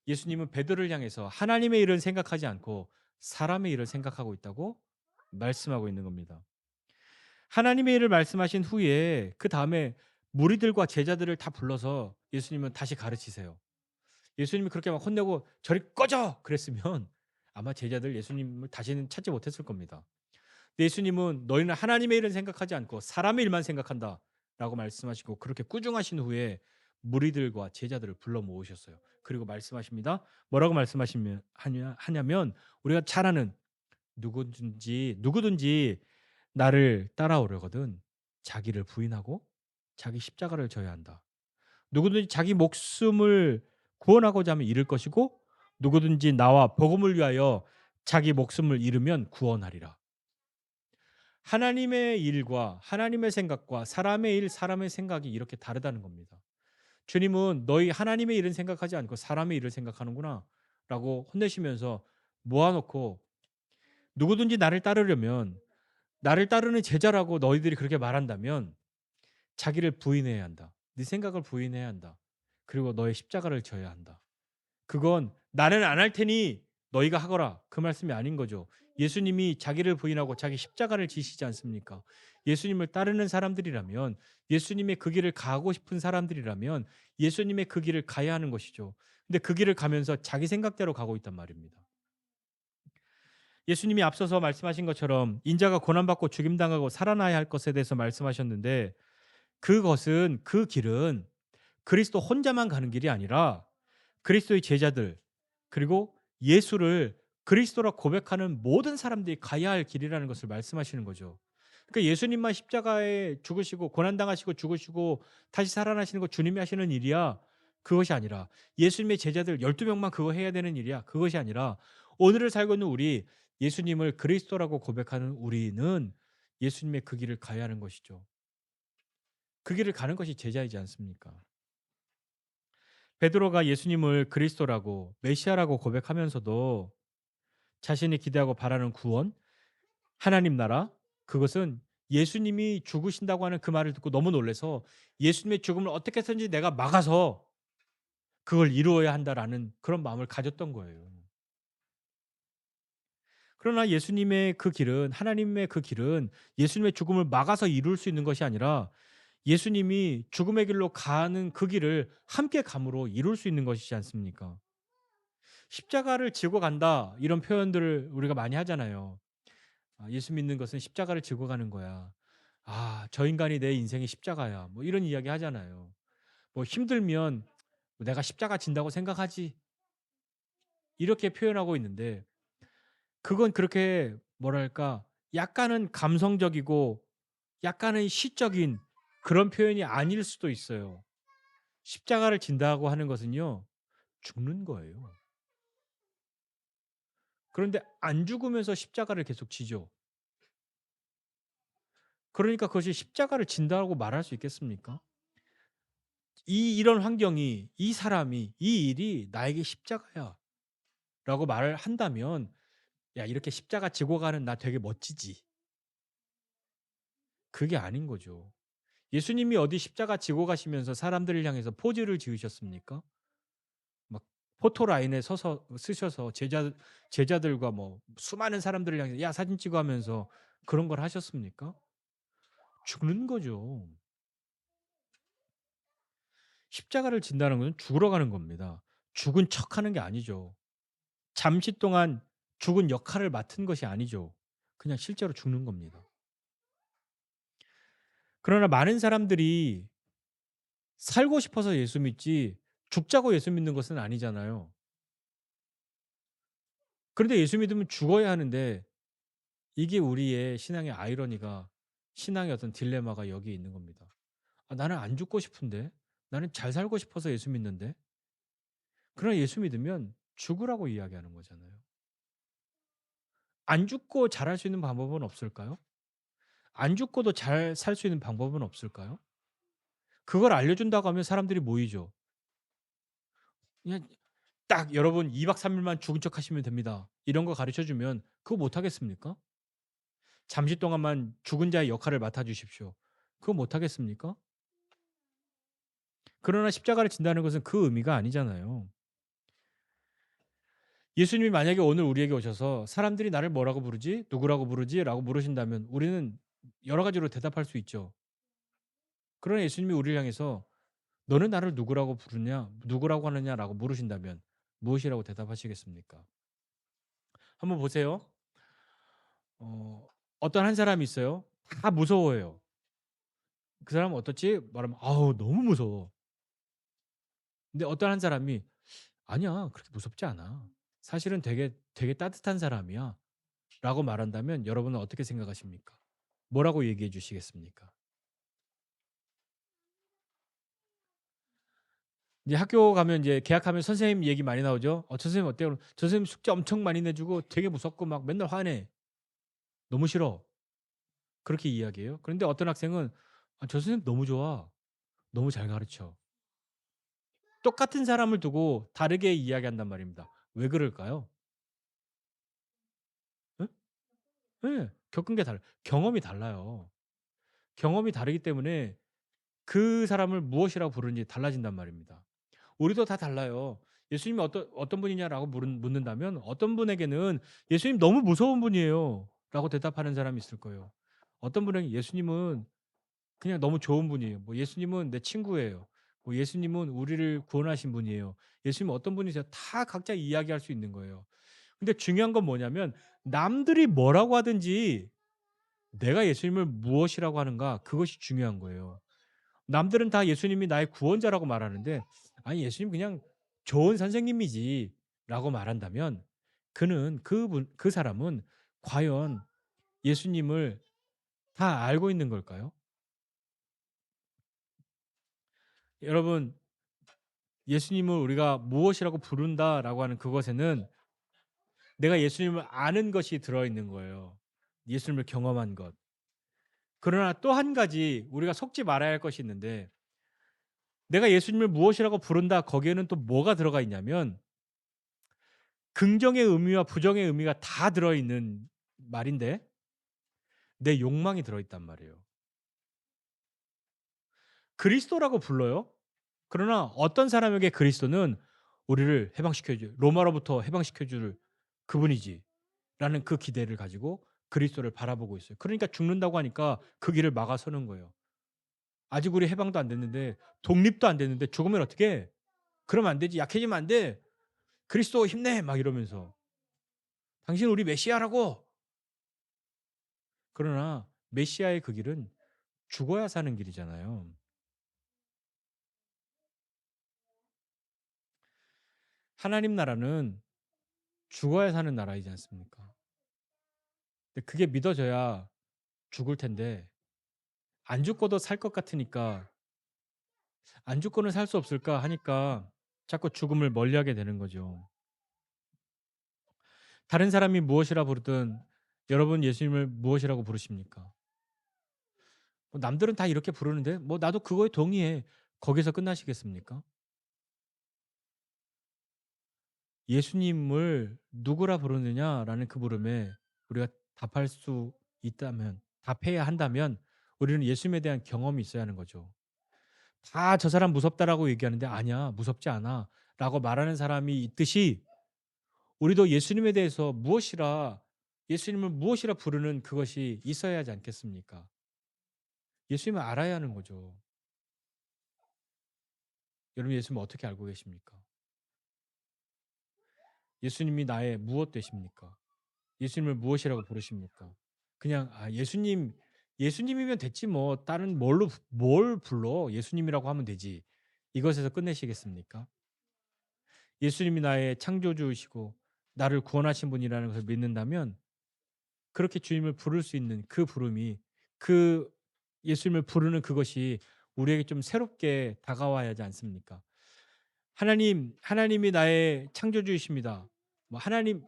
예수님은 베드로를 향해서 하나님의 일을 생각하지 않고 사람의 일을 생각하고 있다고 말씀하고 있는 겁니다. 하나님의 일을 말씀하신 후에 그다음에 무리들과 제자들을 다 불러서 예수님은 다시 가르치세요. 예수님이 그렇게 막 혼내고 "저리 꺼져!" 그랬으면 아마 제자들 예수님을 다시는 찾지 못했을 겁니다. 근데 예수님은 "너희는 하나님의 일을 생각하지 않고 사람의 일만 생각한다."라고 말씀하시고 그렇게 꾸중하신 후에 무리들과 제자들을 불러 모으셨어요. 그리고 말씀하십니다. 뭐라고 말씀하시면 하냐면 우리가 잘 아는 누구든지 나를 따라오려거든 자기를 부인하고 자기 십자가를 져야 한다. 누구든지 자기 목숨을 구원하고자 하면 잃을 것이고 누구든지 나와 복음을 위하여 자기 목숨을 잃으면 구원하리라. 하나님의 일과 하나님의 생각과 사람의 일, 사람의 생각이 이렇게 다르다는 겁니다. 주님은 너희 하나님의 일은 생각하지 않고 사람의 일을 생각하는구나 라고 혼내시면서 모아놓고 누구든지 나를 따르려면 나를 따르는 제자라고 너희들이 그렇게 말한다면 자기를 부인해야 한다. 네 생각을 부인해야 한다. 그리고 너의 십자가를 져야 한다. 그건 나는 안 할 테니 너희가 하거라. 그 말씀이 아닌 거죠. 예수님이 자기를 부인하고 자기 십자가를 지시지 않습니까? 예수님을 따르는 사람들이라면 예수님의 그 길을 가고 싶은 사람들이라면 예수님의 그 길을 가야 하는 것이죠. 근데 그 길을 가면서 자기 생각대로 가고 있단 말입니다. 예수님이 앞서서 말씀하신 것처럼 인자가 고난받고 죽임당하고 살아나야 할 것에 대해서 말씀하셨는데 그것은 그 길은 그리스도 혼자만 가는 길이 아니라 그리스도의 제자들 그리고 예수를 그리스도라 고백하는 모든 사람들이 가야 할 길이라는 것을 말씀하시는 거죠. 그러니까 예수님만 십자가에 죽으시고 고난 당하시고 죽으시고 다시 살아나시는 거 주님이 하시는 일이야. 그것이 아니라 예수님의 제자들 12 명만 그거 해야 되는 일이야. 그것이 아니라 오늘을 살고 있는 우리 예수님을 그리스도라고 고백하는 우리는 예수님의 그 길을 가야 하는 것이죠. 그 길을 가는 것이 제자이지 않습니까? 베드로가 예수님을 그리스도라고 메시아라고 고백하면서도 자신이 기대하고 바라는 구원, 하나님 나라, 그것은 예수님이 죽으신다고 하는 그 말을 듣고 너무 놀라서 예수님의 죽음을 어떻게 해서든지 내가 막아서 그걸 이루어야 한다라는 그런 마음을 가졌던 거예요. 그러나 예수님의 그 길은, 하나님의 그 길은 예수님의 죽음을 막아서 이룰 수 있는 것이 아니라 예수님이 죽음의 길로 가는 그 길을 함께 감으로 이룰 수 있는 것이지 않습니까? 십자가를 지고 간다 이런 표현들을 우리가 많이 하잖아요. 예수 믿는 것은 십자가를 지고 가는 거야. 저 인간이 내 인생의 십자가야. 뭐 이런 이야기 하잖아요. 뭐 힘들면 내가 십자가 진다고 생각하지. 이렇게 표현하고 있는데 그건 그렇게 뭐랄까 약간은 감성적이고 약간은 시적인 그런 표현이 아닐 수도 있어요. 십자가를 진다고 하는 것은요. 죽는 거예요. 그런데 안 죽으면서 십자가를 계속 지죠. 그러니까 그것이 십자가를 진다고 말할 수 있겠습니까? 이런 환경이 이 사람이 이 일이 나에게 십자가야라고 말을 한다면 야 이렇게 십자가 지고 가는 나 되게 멋지지. 그게 아닌 거죠. 예수님이 어디 십자가 지고 가시면서 사람들을 향해서 포즈를 지으셨습니까? 막 포토라인에 서서 쓰셔서 제자들과 뭐 수많은 사람들을 향해서 야 사진 찍어 하면서 그런 걸 하셨습니까? 죽는 거죠. 십자가를 진다는 것은 죽으러 가는 겁니다. 죽은 척하는 게 아니죠. 잠시 동안 죽은 역할을 맡은 것이 아니죠. 그냥 실제로 죽는 겁니다. 그러나 많은 사람들이 살고 싶어서 예수 믿지 죽자고 예수 믿는 것은 아니잖아요. 그런데 예수 믿으면 죽어야 하는데 이게 우리의 신앙의 아이러니가 신앙의 어떤 딜레마가 여기에 있는 겁니다. 나는 안 죽고 싶은데 나는 잘 살고 싶어서 예수 믿는데 그러나 예수 믿으면 죽으라고 이야기하는 거잖아요. 안 죽고 잘할 수 있는 방법은 없을까요? 안 죽고도 잘 살 수 있는 방법은 없을까요? 그걸 알려준다고 하면 사람들이 모이죠. 그냥 딱 여러분 2박 3 일만 죽은 척 하시면 됩니다. 이런 거 가르쳐 주면 그거 못 하겠습니까? 잠시 동안만 죽은 자의 역할을 맡아 주십시오. 그거 못 하겠습니까? 그러나 십자가를 진다는 것은 그 의미가 아니잖아요. 예수님이 만약에 오늘 우리에게 오셔서 "사람들이 나를 뭐라고 부르지? 누구라고 부르지?"라고 물으신다면 우리는 여러 가지로 대답할 수 있죠. 그러나 예수님이 우리를 향해서 "너는 나를 누구라고 부르냐? 누구라고 하느냐?"라고 물으신다면 무엇이라고 대답하시겠습니까? 한번 보세요. 어떤 한 사람이 있어요. 다 무서워해요. 그 사람은 어떻지? 말하면 "아우 너무 무서워." 근데 어떤 한 사람이 "아니야. 그렇게 무섭지 않아. 사실은 되게 따뜻한 사람이야."라고 말한다면 여러분은 어떻게 생각하십니까? 뭐라고 얘기해 주시겠습니까? 이제 학교 가면 이제 개학하면 선생님 얘기 많이 나오죠. "저 선생님 어때요?" 그러면 "저 선생님 숙제 엄청 많이 내 주고 되게 무섭고 막 맨날 화내. 너무 싫어." 그렇게 이야기해요. 그런데 어떤 학생은 저 선생님 너무 좋아. 너무 잘 가르쳐." 똑같은 사람을 두고 다르게 이야기한단 말입니다. 왜 그럴까요? 예? 예. 겪은 게 달라요. 경험이 달라요. 경험이 다르기 때문에 그 사람을 무엇이라고 부르는지 달라진단 말입니다. 우리도 다 달라요. "예수님이 어떤 분이냐?"라고 묻는다면 어떤 분에게는 "예수님 너무 무서운 분이에요."라고 대답하는 사람이 있을 거예요. 어떤 분에게 "예수님은 그냥 너무 좋은 분이에요." 뭐 "예수님은 내 친구예요." 뭐 "예수님은 우리를 구원하신 분이에요." 예수님은 어떤 분이세요? 다 각자 이야기할 수 있는 거예요. 근데 중요한 건 뭐냐면 남들이 뭐라고 하든지 내가 예수님을 무엇이라고 하는가 그것이 중요한 거예요. 남들은 다 예수님이 나의 구원자라고 말하는데 아니 예수님 그냥 좋은 선생님이지라고 말한다면 그 사람은 과연 예수님을 다 알고 있는 걸까요? 여러분, 예수님을 우리가 무엇이라고 부른다라고 하는 그것에는 내가 예수님을 아는 것이 들어 있는 거예요. 예수님을 경험한 것. 그러나 또 한 가지 우리가 속지 말아야 할 것이 있는데, 내가 예수님을 무엇이라고 부른다 거기에는 또 뭐가 들어가 있냐면 긍정의 의미와 부정의 의미가 다 들어 있는 말인데, 내 욕망이 들어 있단 말이에요. 그리스도라고 불러요. 그러나 어떤 사람에게 그리스도는 우리를 해방시켜 줄, 로마로부터 해방시켜 줄 그분이지 라는 그 기대를 가지고 그리스도를 바라보고 있어요. 그러니까 죽는다고 하니까 그 길을 막아서는 거예요. 아직 우리 해방도 안 됐는데, 독립도 안 됐는데 죽으면 어떻게 해? 그러면 안 되지. 약해지면 안 돼. 그리스도 힘내 막 이러면서 당신 우리 메시아라고. 그러나 메시아의 그 길은 죽어야 사는 길이잖아요. 하나님 나라는 죽어야 사는 나라이지 않습니까? 근데 그게 믿어져야 죽을 텐데, 안 죽고도 살 것 같으니까 '안 죽고는 살 수 없을까?' 하니까 자꾸 죽음을 멀리하게 되는 거죠. 다른 사람이 무엇이라 부르든 여러분 예수님을 무엇이라고 부르십니까? 뭐 남들은 다 이렇게 부르는데 뭐 나도 그거에 동의해. 거기서 끝나시겠습니까? 예수님을 누구라 부르느냐라는 그 물음에 우리가 답할 수 있다면, 답해야 한다면 우리는 예수님에 대한 경험이 있어야 하는 거죠. 다 "저 사람 무섭다."라고 얘기하는데 "아니야. 무섭지 않아."라고 말하는 사람이 있듯이 우리도 예수님에 대해서 무엇이라, 예수님을 무엇이라 부르는 그것이 있어야 하지 않겠습니까? 예수님을 알아야 하는 거죠. 여러분 예수님을 어떻게 알고 계십니까? 예수님이 나의 무엇 되십니까? 예수님을 무엇이라고 부르십니까? 그냥 예수님이면 됐지 뭐 다른 뭘 불러 예수님이라고 하면 되지. 이것에서 끝내시겠습니까? 예수님이 나의 창조주이시고 나를 구원하신 분이라는 것을 믿는다면 그렇게 주님을 부를 수 있는 그 부름이, 그 예수님을 부르는 그것이 우리에게 좀 새롭게 다가와야 하지 않습니까? 하나님이 나의 창조주이십니다. 뭐 하나님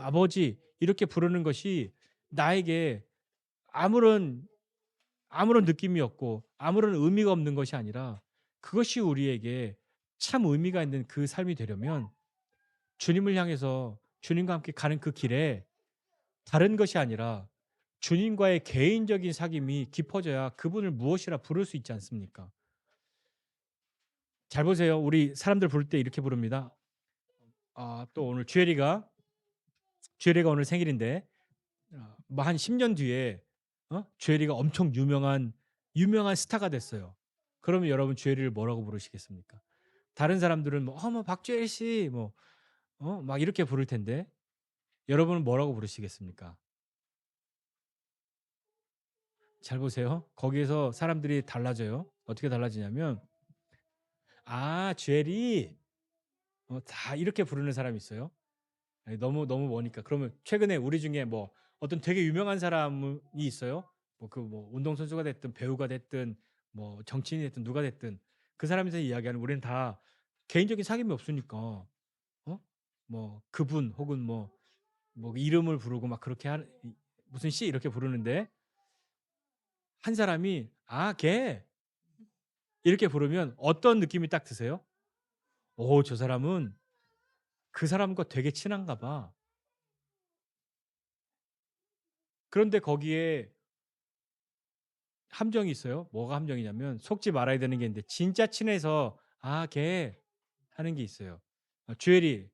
아버지 이렇게 부르는 것이 나에게 아무런 느낌이 없고 아무런 의미가 없는 것이 아니라, 그것이 우리에게 참 의미가 있는 그 삶이 되려면 주님을 향해서 주님과 함께 가는 그 길에 다른 것이 아니라 주님과의 개인적인 사귐이 깊어져야 그분을 무엇이라 부를 수 있지 않습니까? 잘 보세요. 우리 사람들 부를 때 이렇게 부릅니다. 또 오늘 주엘이가 오늘 생일인데 뭐 한 10년 뒤에 주엘이가 엄청 유명한 스타가 됐어요. 그러면 여러분 주엘이를 뭐라고 부르시겠습니까? 다른 사람들은 뭐 박주엘 씨 막 이렇게 부를 텐데 여러분은 뭐라고 부르시겠습니까? 잘 보세요. 거기에서 사람들이 달라져요. 어떻게 달라지냐면 주엘이 다 이렇게 부르는 사람이 있어요. 아니, 너무 머니까. 그러면 최근에 우리 중에 뭐 어떤 되게 유명한 사람이 있어요. 운동선수가 됐든 배우가 됐든 뭐 정치인이 됐든 누가 됐든 그 사람에 대해서 이야기하는, 우리는 다 개인적인 사귐이 없으니까 뭐 그분 혹은 뭐 이름을 부르고 막 그렇게 무슨 씨 이렇게 부르는데, 한 사람이 걔 이렇게 부르면 어떤 느낌이 딱 드세요? 저 사람은 그 사람과 되게 친한가 봐. 그런데 거기에 함정이 있어요. 뭐가 함정이냐면 속지 말아야 되는 게 있는데, 진짜 친해서 걔 하는 게 있어요. 주엘이를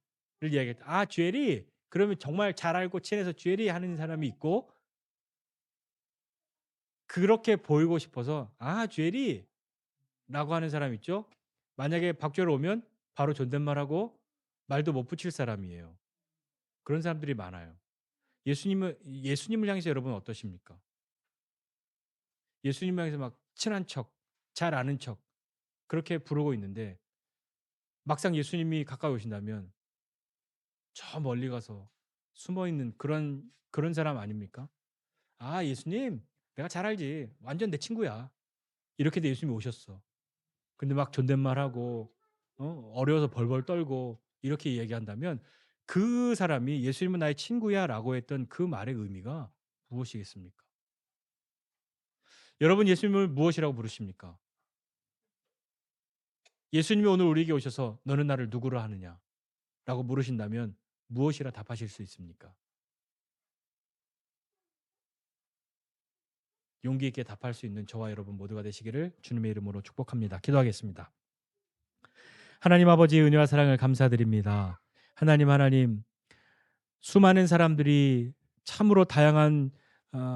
이야기했다. 주엘이 그러면 정말 잘 알고 친해서 주엘이 하는 사람이 있고, 그렇게 보이고 싶어서 주엘이라고 하는 사람 있죠. 만약에 박주엘 오면 바로 존댓말하고 말도 못 붙일 사람이에요. 그런 사람들이 많아요. 예수님을 향해서 여러분은 어떠십니까? 예수님을 향해서 막 친한 척, 잘 아는 척 그렇게 부르고 있는데, 막상 예수님이 가까이 오신다면 저 멀리 가서 숨어 있는 그런 사람 아닙니까? 예수님. 내가 잘 알지. 완전 내 친구야. 이렇게 돼 예수님이 오셨어. 근데 막 존댓말하고 어려워서 벌벌 떨고 이렇게 얘기한다면 그 사람이 "예수님은 나의 친구야."라고 했던 그 말의 의미가 무엇이겠습니까? 여러분 예수님을 무엇이라고 부르십니까? 예수님이 오늘 우리에게 오셔서 "너는 나를 누구로 하느냐?"라고 물으신다면 무엇이라 답하실 수 있습니까? 용기 있게 답할 수 있는 저와 여러분 모두가 되시기를 주님의 이름으로 축복합니다. 기도하겠습니다. 하나님 아버지의 은혜와 사랑을 감사드립니다. 하나님, 수많은 사람들이 참으로 다양한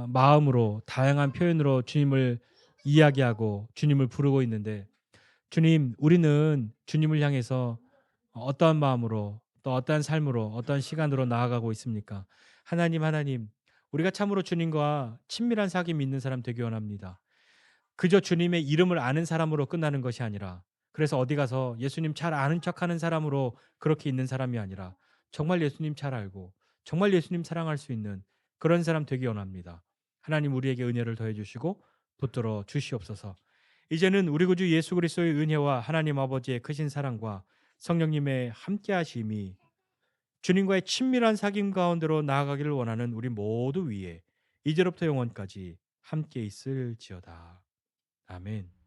마음으로 다양한 표현으로 주님을 이야기하고 주님을 부르고 있는데 주님, 우리는 주님을 향해서 어떠한 마음으로 또 어떠한 삶으로 어떠한 시간으로 나아가고 있습니까? 하나님, 우리가 참으로 주님과 친밀한 사귐이 있는 사람 되기 원합니다. 그저 주님의 이름을 아는 사람으로 끝나는 것이 아니라 그래서 어디 가서 예수님 잘 아는 척하는 사람으로 그렇게 있는 사람이 아니라 정말 예수님 잘 알고 정말 예수님 사랑할 수 있는 그런 사람 되기 원합니다. 하나님 우리에게 은혜를 더해 주시고 붙들어 주시옵소서. 이제는 우리 구주 예수 그리스도의 은혜와 하나님 아버지의 크신 사랑과 성령님의 함께 하심이 주님과의 친밀한 사귐 가운데로 나아가기를 원하는 우리 모두 위에 이제로부터 영원까지 함께 있을지어다. 아멘.